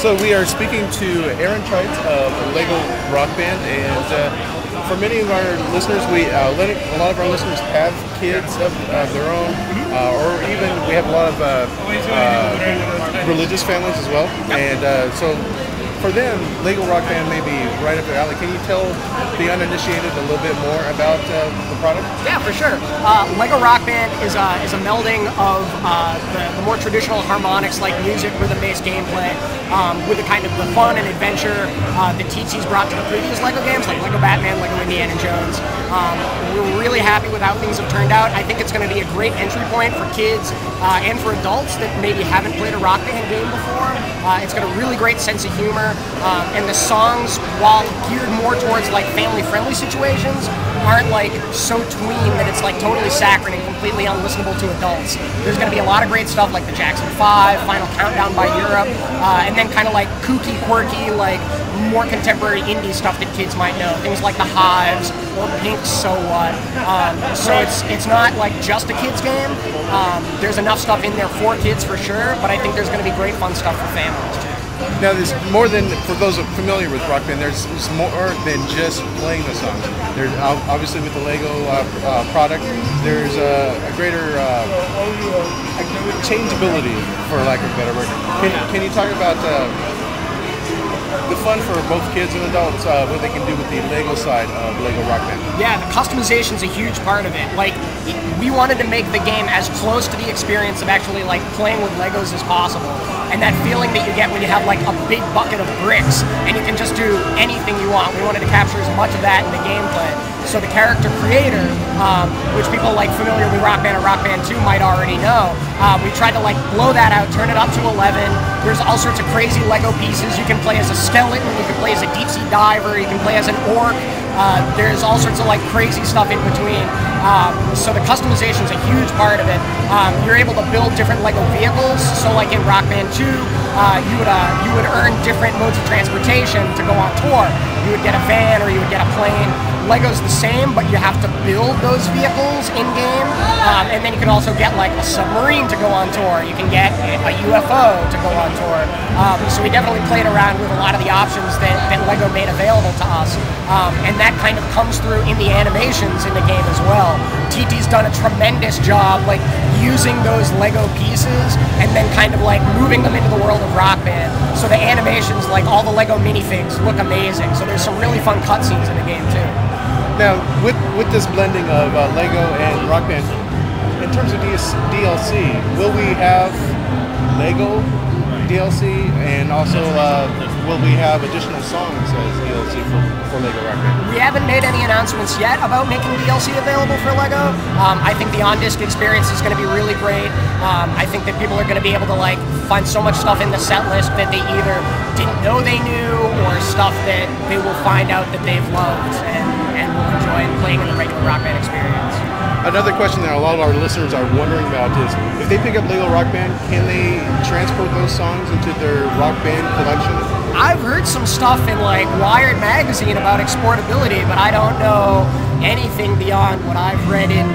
So we are speaking to Aaron Trites of Lego Rock Band, and for many of our listeners, a lot of our listeners have kids of their own, or even we have a lot of religious families as well, and so for them, Lego Rock Band may be right up their alley. Can you tell the uninitiated a little bit more about the product? Yeah, for sure. Lego Rock Band is a melding of the more traditional Harmonix like music, rhythm-based gameplay, with the kind of the fun and adventure that TT's brought to the previous Lego games, like Lego Batman, Lego Indiana Jones. We're really happy with how things have turned out. I think it's going to be a great entry point for kids and for adults that maybe haven't played a Rock Band game before. It's got a really great sense of humor. And the songs, while geared more towards like family-friendly situations, aren't like so tween that it's like totally saccharine and completely unlistenable to adults. There's going to be a lot of great stuff like the Jackson 5, Final Countdown by Europe, and then kind of like kooky, quirky, like more contemporary indie stuff that kids might know. Things like the Hives or Pink's So What. So it's not like just a kids game. There's enough stuff in there for kids for sure, but I think there's going to be great fun stuff for families too. Now, there's more than, for those familiar with Rock Band, there's more than just playing the songs. There's obviously with the Lego product, there's a greater changeability, for lack of a better word. Can you talk about the fun for both kids and adults, what they can do with the Lego side of Lego Rock Band? Yeah, the customization's a huge part of it. Like, we wanted to make the game as close to the experience of actually like playing with Legos as possible. And that feeling that you get when you have like a big bucket of bricks and you can just do anything you want. We wanted to capture as much of that in the gameplay. So the character creator, which people like familiar with Rock Band or Rock Band 2 might already know, we tried to like blow that out, turn it up to 11. There's all sorts of crazy Lego pieces. You can play as a skeleton, you can play as a deep sea diver, you can play as an orc. There's all sorts of like crazy stuff in between. So the customization is a huge part of it. You're able to build different Lego vehicles. So like in Rock Band 2, you would earn different modes of transportation to go on tour. You would get a van or you would get a plane. Lego's the same, but you have to build those vehicles in-game, and then you can also get like a submarine to go on tour. You can get a UFO to go on tour. So we definitely played around with a lot of the options that Lego made available to us, and that kind of comes through in the animations in the game as well. TT's done a tremendous job like using those Lego pieces and then kind of like moving them into the world of Rock Band. So the animations, like all the Lego minifigs, look amazing. So there's some really fun cutscenes in the game too. Now, with this blending of Lego and Rock Band, in terms of DLC, will we have Lego DLC, and also will we have additional songs as DLC for Lego Rock Band? We haven't made any announcements yet about making DLC available for Lego. I think the on-disc experience is going to be really great. I think that people are going to be able to like find so much stuff in the set list that they either didn't know they knew, or stuff that they will find out that they've loved and will enjoy playing in the regular Rock Band experience. Another question that a lot of our listeners are wondering about is, if they pick up Lego Rock Band, can they transport those songs into their Rock Band collection? I've heard some stuff in like Wired magazine about exportability, but I don't know anything beyond what I've read in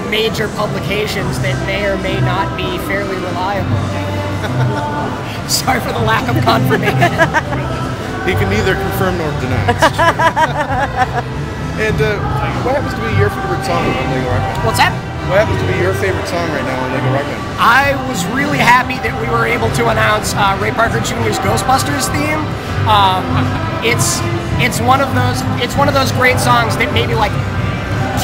major publications that may or may not be fairly reliable. Sorry for the lack of confirmation. He can neither confirm nor deny. And what happens to be your favorite song on Lego Rock Band? What's that? What happens to be your favorite song right now on Lego Rock Band? I was really happy that we were able to announce Ray Parker Jr.'s Ghostbusters theme. It's one of those great songs that maybe like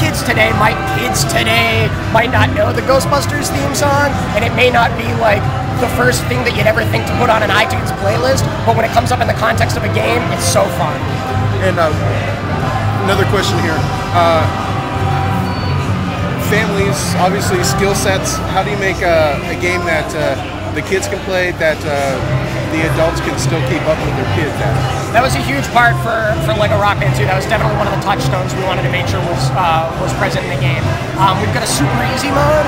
kids today might not know the Ghostbusters theme song, and it may not be like the first thing that you'd ever think to put on an iTunes playlist, but when it comes up in the context of a game, it's so fun. And another question here. Families, obviously skill sets. How do you make a game that the kids can play, that the adults can still keep up with their kids at? That was a huge part for Lego Rock Band 2. That was definitely one of the touchstones we wanted to make sure was present in the game. We've got a super easy mode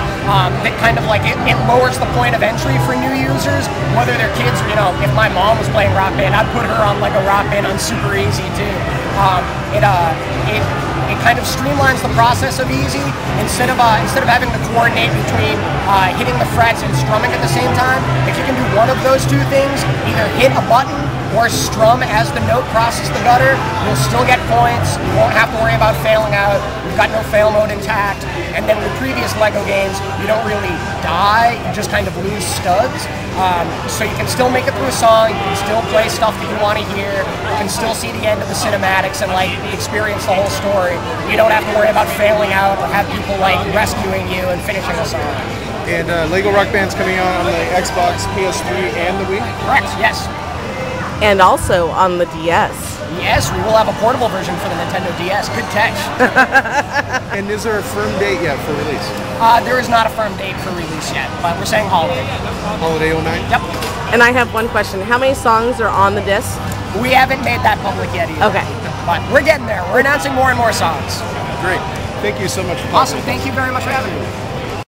that kind of like, it lowers the point of entry for new users, whether they're kids. You know, if my mom was playing Rock Band, I'd put her on Lego Rock Band on super easy too. it kind of streamlines the process of easy. Instead of having to coordinate between hitting the frets and strumming at the same time, if you can do one of those two things, either hit a button or strum as the note crosses the gutter, you'll still get points. You won't have to worry about failing out. You've got no fail mode intact. And then with previous LEGO games, you don't really die, you just kind of lose studs. So you can still make it through a song, you can still play stuff that you want to hear, you can still see the end of the cinematics and like experience the whole story. You don't have to worry about failing out or have people like rescuing you and finishing a song. And LEGO Rock Band's coming out on the Xbox, PS3, and the Wii? Correct, yes. And also on the DS. Yes, we will have a portable version for the Nintendo DS. Good catch. And is there a firm date yet for release? There is not a firm date for release yet, but we're saying holiday. Holiday 09? Yep. And I have one question. How many songs are on the disc? We haven't made that public yet either. Okay. But we're getting there. We're announcing more and more songs. Great. Thank you so much. Awesome. Thank you very much for having me.